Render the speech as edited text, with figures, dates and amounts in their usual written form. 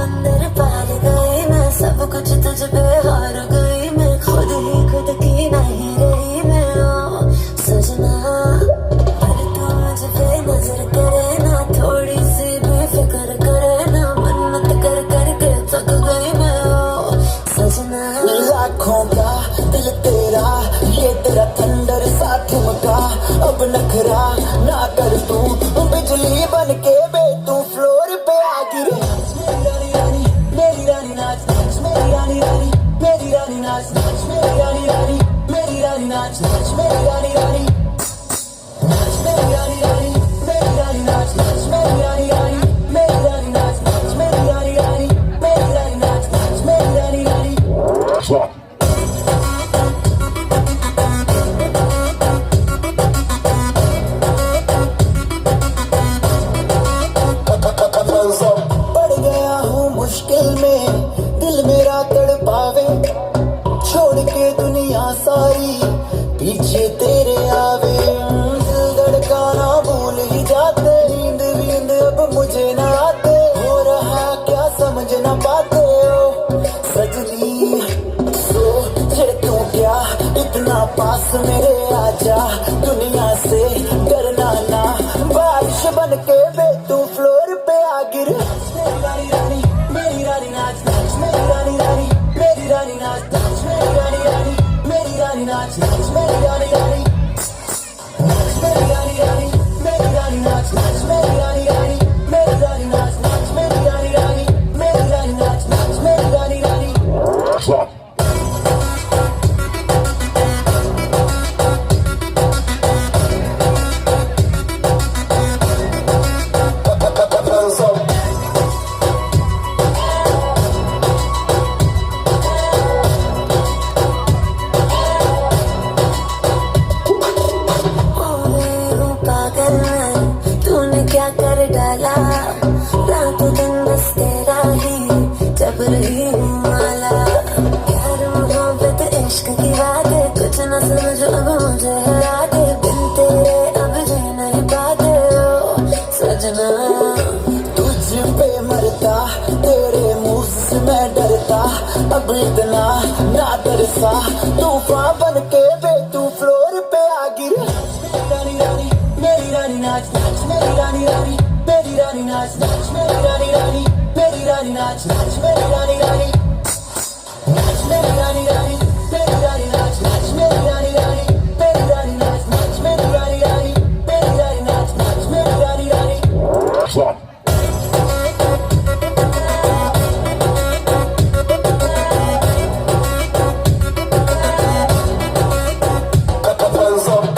समंदर पार गई मैं, सब कुछ तुझ पे हार गई मैं, खुद ही खुद की नहीं रही मैं। ओ सजना पर तू मुझ पे नजर करे ना, थोड़ी सी भी फिक्र करे ना, मन्नत कर कर के थक गई मैं। ओ सजना लाखों का दिल तेरा, ये तेरा थंडर सा ठुमका, अब नखरा ना कर तू, बिजली बन के बे तू फ्लोर पे आ गिरे। मेरी रानी मेरी रानी नाच नाच, मेरी रानी रानी मेरी रानी नाच नाच, मेरी रानी रानी मेरी रानी नाच नाच, मेरी रानी रानी नाच, मेरी रानी रानी मेरी रानी नाच नाच, मेरी रानी रानी मेरी रानी नाच नाच, मेरी रानी रानी मेरी रानी नाच नाच, मेरी रानी रानी। पड़ गया हूँ मुश्किल में, दिल मेरा तड़पावे, छोड़ के दुनिया सारी पीछे तेरे आवे। दिल धड़काना भूल ही जाते, नींद वींद अब मुझे न आते, हो रहा क्या समझ न पाते हो सजनी। सोचे तू क्या इतना पास मेरे आजा, दुनिया से डरना ना, बारिश बन के बे तू फ्लोर पे आ गिर। मेरी रानी रानी मेरी रानी नाच नाच, मेरी रानी रानी मेरी रानी नाच नाच, मेरी रानी रानी मेरी रानी नाच नाच, मेरी रानी रानी नाच, मेरी रानी रानी मेरी रानी नाच नाच, मेरी रानी रानी मेरी रानी नाच नाच, मेरी रानी रानी मेरी रानी नाच नाच, मेरी रानी रानी। तूने क्या कर डाला, रातों दिन बस तेरा ही जब रही हूँ माला। प्यार मोहब्बत इश्क की बात है, कुछ न समझो अब मुझे हरा दे, बिन तेरे अब जी नहीं पाते हो सजना। तुझ पे मरता तेरे मुंह से मैं डरता, अब इतना ना तरसा, तूफान बन के बे तू फ्लोर पे आ गिर। मेरी रानी रानी मेरी रानी नाच नाच, मेरी रानी रानी मेरी रानी नाच नाच, मेरी रानी रानी मेरी रानी नाच नाच, मेरी रानी रानी नाच, मेरी रानी रानी मेरी रानी नाच नाच, मेरी रानी रानी मेरी रानी नाच नाच, मेरी रानी रानी मेरी रानी नाच नाच, मेरी रानी रानी। Up.